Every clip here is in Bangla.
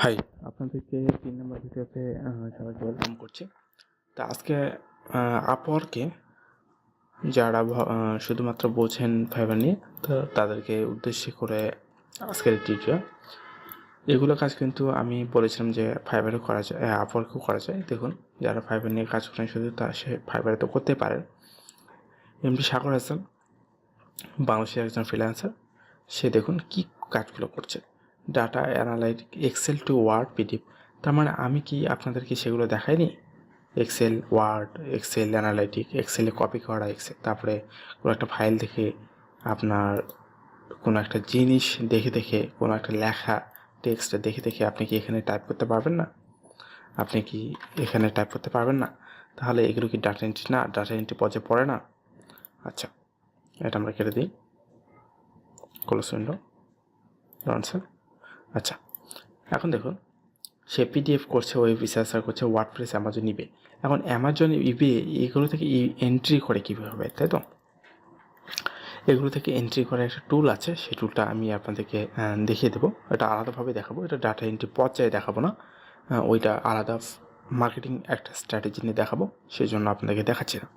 হাই, আপনাদেরকে ৩ নম্বর ভিডিওতে সবাইকে ওয়েলকাম করছি। তো আজকে আপওয়ার্কে যারা শুধুমাত্র বোঝেন ফাইবার নিয়ে, তো তাদেরকে উদ্দেশ্য করে আজকের এই টিউটোরিয়াল। এগুলো কাজ কিন্তু আমি বলেছিলাম যে ফাইবারেও করা যায়, আপওয়ার্কেও করা যায়। দেখুন, যারা ফাইবার নিয়ে কাজ করেন শুধু সে ফাইবারে তো করতে পারেন। এমডি সাগর হাসান বাংলাদেশের একজন ফ্রিল্যান্সার। সে দেখুন কি কাজগুলো করছে, data analytic, Excel to Word, PDF. তার মানে আমি কি আপনাদেরকে সেগুলো দেখাইনি? এক্সেল, ওয়ার্ড, এক্সেল অ্যানালাইটিক, এক্সেলে কপি করা, এক্সেল, তারপরে কোনো একটা ফাইল দেখে আপনার কোনো একটা জিনিস দেখে কোনো একটা লেখা টেক্সট দেখে আপনি কি এখানে টাইপ করতে পারবেন না? আপনি কি এখানে টাইপ করতে পারবেন না? তাহলে এগুলো কি ডাটা এন্ট্রি না? ডাটা এন্ট্রি পর্যায়ে পড়ে না? আচ্ছা, এটা আমরা কেটে দিই। Close window, answer. আচ্ছা, এখন দেখুন, সে পিডিএফ করছে, ওয়েব রিসার্চার করছে, ওয়ার্ডপ্রেস, অ্যামাজন, ইবে। এখন অ্যামাজন, ইবে এগুলো থেকে এন্ট্রি করে কীভাবে, তাই তো? এগুলো থেকে এন্ট্রি করার একটা টুল আছে, সেই টুলটা আমি আপনাদেরকে দেখিয়ে দেবো। এটা আলাদাভাবে দেখাবো, এটা ডাটা এন্ট্রি পর্যায়ে দেখাবো না, ওইটা আলাদা মার্কেটিং একটা স্ট্র্যাটেজি নিয়ে দেখাবো, সেই জন্য আপনাদেরকে দেখাচ্ছি না।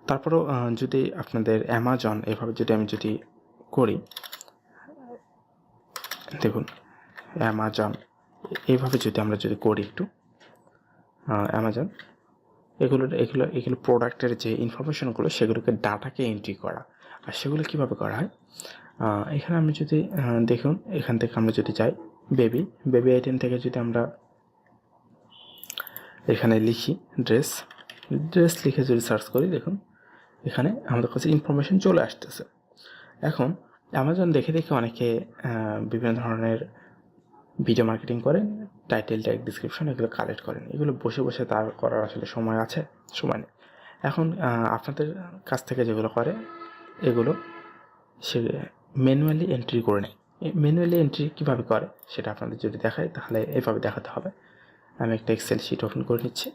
তারপরেও যদি আপনাদের অ্যামাজন এভাবে আমি করি, দেখুন অ্যামাজন এইভাবে আমরা করি একটু, অ্যামাজন, এগুলো প্রোডাক্টের যে ইনফরমেশনগুলো সেগুলোকে ডাটাকে এন্ট্রি করা। আর সেগুলো কীভাবে করা হয়, এখানে আমি দেখুন, এখান থেকে আমরা যাই বেবি আইটেম থেকে আমরা এখানে লিখি ড্রেস লিখে সার্চ করি, দেখুন এখানে আমাদের কাছে ইনফরমেশন চলে আসতেছে। এখন অ্যামাজন দেখে অনেকে বিভিন্ন ধরনের ভিডিও মার্কেটিং করেন, টাইটেল ট্যাগ, ডিসক্রিপশন এগুলো কালেক্ট করেন। এগুলো বসে তার করার আসলে সময় আছে? সময় নেই। এখন আপনাদের কাছ থেকে যেগুলো করে এগুলো সে ম্যানুয়ালি এন্ট্রি করে নেয়। ম্যানুয়ালি এন্ট্রি কীভাবে করে সেটা আপনাদের যদি দেখায় তাহলে এভাবে দেখাতে হবে। আমি একটা এক্সেল শিট ওপেন করে নিচ্ছি।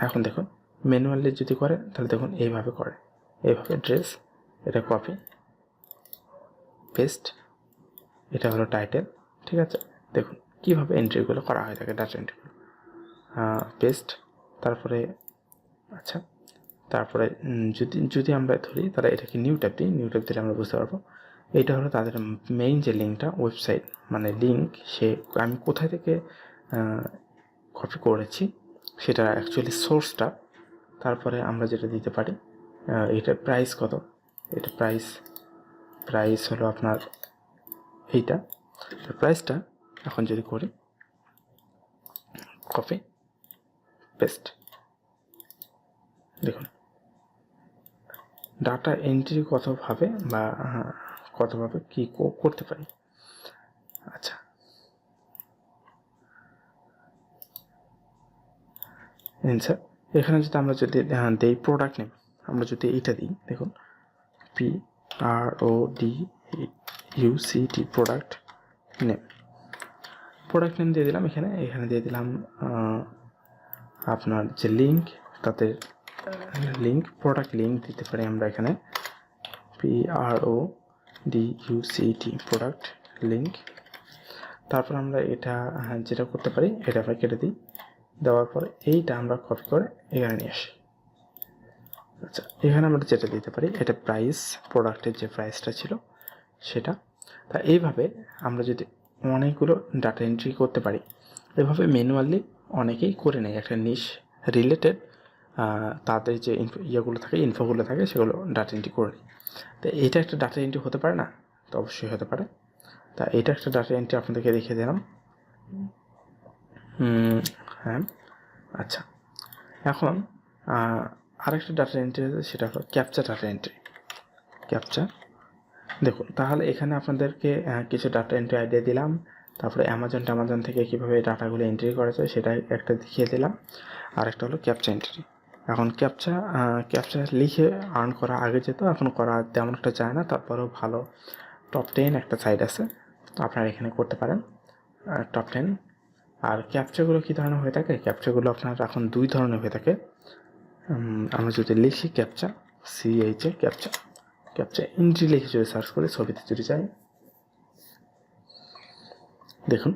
এখন দেখুন, ম্যানুয়ালি যদি করে তাহলে দেখুন এইভাবে করে, এইভাবে ড্রেস, এটা কপি পেস্ট, এটা হলো টাইটেল, ঠিক আছে? দেখুন কীভাবে এন্ট্রিগুলো করা হয়ে থাকে, ডাটা এন্ট্রিগুলো, পেস্ট, তারপরে আচ্ছা, তারপরে যদি আমরা ধরি তাহলে এটাকে নিউ ট্যাব দিলে আমরা বুঝতে পারবো। এটা হলো তাদের মেইন যে লিঙ্কটা, ওয়েবসাইট মানে লিঙ্ক, সে আমি কোথায় থেকে কপি করেছি সেটা অ্যাকচুয়ালি সোর্সটা। তারপরে আমরা যেটা দিতে পারি, এটার প্রাইস কত, এটা প্রাইস হলো আপনার এইটা, প্রাইসটা এখন যদি করি কপি পেস্ট, দেখুন ডাটা এন্ট্রি কতভাবে কি করতে পারি। আচ্ছা, অ্যান্সার এখানে আমরা দেই প্রোডাক্ট নেম, আমরা এইটা দিই, দেখুন PRODUCT প্রোডাক্ট নেম দিয়ে দিলাম। এখানে দিয়ে দিলাম আপনার যে লিঙ্ক, তাতে লিঙ্ক, প্রোডাক্ট লিঙ্ক দিতে পারি আমরা এখানে PRODUCT প্রোডাক্ট লিঙ্ক। তারপর আমরা এটা যেটা করতে পারি, এটা আমরা কেটে দিই, দেওয়ার পরে এইটা আমরা কপি করে এখানে নিয়ে আসি। আচ্ছা, এখানে আমরা যেটা দিতে পারি, এটা প্রাইস, প্রোডাক্টের যে প্রাইসটা ছিল সেটা। তা এইভাবে আমরা অনেকগুলো ডাটা এন্ট্রি করতে পারি। এভাবে ম্যানুয়ালি অনেকেই করে নেয়, একটা নিশ রিলেটেড তাদের যে ইনফোগুলো থাকে সেগুলো ডাটা এন্ট্রি করে নেয়। তো এটা একটা ডাটা এন্ট্রি হতে পারে না? তো অবশ্যই হতে পারে। তা এটা একটা ডাটা এন্ট্রি আপনাদেরকে দেখিয়ে দিলাম। হ্যাঁ, আচ্ছা, এখন আরেকটা ডাটা এন্ট্রি আছে, সেটা হলো ক্যাপচা ডাটা এন্ট্রি। দেখুন, তাহলে এখানে আপনাদেরকে কিছু ডাটা এন্ট্রি আইডিয়া দিলাম, তারপরে অ্যামাজন থেকে কীভাবে ডাটাগুলো এন্ট্রি করা যায় সেটা একটা দেখিয়ে দিলাম। আরেকটা হলো ক্যাপচা এন্ট্রি। এখন ক্যাপচা লিখে আর্ন করা আগে যেত, এখন করা তেমন একটা যায় না। তারপরেও ভালো টপ 10 একটা সাইট আছে, আপনারা এখানে করতে পারেন, টপ 10। আর ক্যাপচাগুলো কী ধরনের হয়ে থাকে, ক্যাপচাগুলো আপনার এখন 2 ধরনের হয়ে থাকে। আমরা লিখি ক্যাপচা, CHA ক্যাপচা এন্ট্রি লিখে সার্চ করি, ছবিতে যাই, দেখুন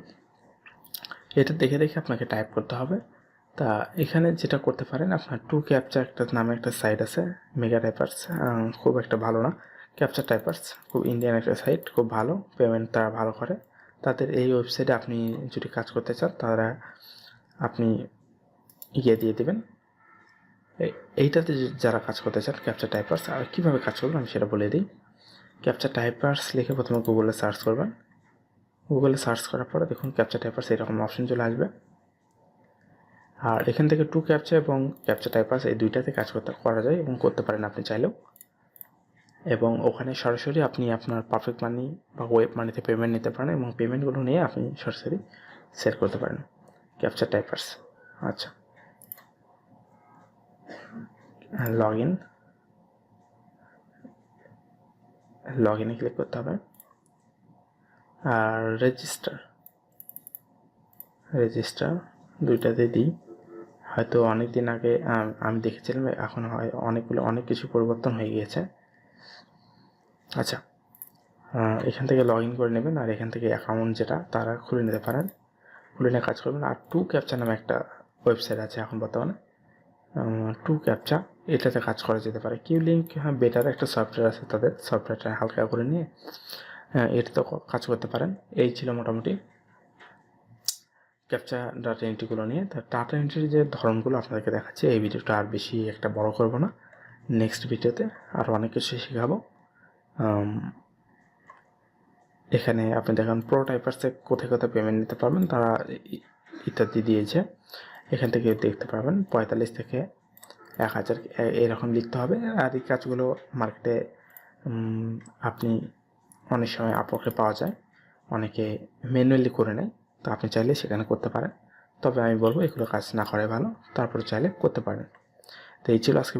এটা দেখে দেখে আপনাকে টাইপ করতে হবে। তা এখানে যেটা করতে পারেন, আপনার টু ক্যাপচা একটা নামে একটা সাইট আছে, মেগা টাইপার্স, খুব একটা ভালো না, ক্যাপচা টাইপার্স খুব ইন্ডিয়ান একটা সাইট, খুব ভালো, পেমেন্ট তারা ভালো করে। তাদের এই ওয়েবসাইটে আপনি যদি কাজ করতে চান তারা আপনি দিয়ে দেবেন। এইটাতে যারা কাজ করতে চান ক্যাপচা টাইপার্স, আর কীভাবে কাজ করবেন আমি সেটা বলে দিই। ক্যাপচা টাইপার্স লিখে প্রথমে গুগলে সার্চ করবেন। গুগলে সার্চ করার পরে দেখুন ক্যাপচা টাইপার্স এরকম অপশন চলে আসবে। আর এখান থেকে টু ক্যাপচা এবং ক্যাপচা টাইপার্স এই দুইটাতে কাজ করা যায় এবং করতে পারেন আপনি চাইলেও। এবং ওখানে সরাসরি আপনি আপনার পারফেক্ট মানি বা ওয়েব মানিতে পেমেন্ট নিতে পারেন এবং পেমেন্টগুলো নিয়ে আপনি সরাসরি সেল করতে পারেন। ক্যাপচা টাইপার্স, আচ্ছা, লগ ইনে ক্লিক করতে হবে। আর রেজিস্টার দুইটাতে দিই। হয়তো অনেক দিন আগে আমি দেখেছিলাম, এখন হয় অনেক কিছু পরিবর্তন হয়ে গিয়েছে। আচ্ছা, এখান থেকে লগ ইন করে নেবেন আর এখান থেকে অ্যাকাউন্ট যেটা তারা খুলে নিতে পারেন, খুলে নিয়ে কাজ করবেন। আর টু ক্যাপচা নামে একটা ওয়েবসাইট আছে এখন বর্তমানে, টু ক্যাপচা, এটাতে কাজ করা যেতে পারে। কিউ লিঙ্ক বেটার একটা সফটওয়্যার আছে, তাদের সফটওয়্যারটা হালকা করে নিয়ে এটাতেও কাজ করতে পারেন। এই ছিল মোটামুটি ক্যাপচা ডাটা এন্ট্রিগুলো নিয়ে। তা ডাটা এন্ট্রির যে ধরনগুলো আপনাদেরকে দেখাচ্ছি, এই ভিডিওটা আর বেশি একটা বড় করব না, নেক্সট ভিডিওতে আরও অনেক কিছু শেখাবো। এখানে আপনি দেখেন প্রো টাইপার্সে কোথায় কোথায় পেমেন্ট নিতে পারবেন তারা ইত্যাদি দিয়েছে, এখান থেকে দেখতে পারবেন। 45 থেকে 1000 এরকম লিখতে হবে। আর এই কাজগুলো মার্কেটে আপনি অনেক সময় আপওয়ার্কে পাওয়া যায়, অনেকে ম্যানুয়ালি করে নেয়, তো আপনি চাইলে সেখানে করতে পারেন। তবে আমি বলবো এগুলো কাজ না করে ভালো, তারপরে চাইলে করতে পারেন। তো এই ছিল আজকে।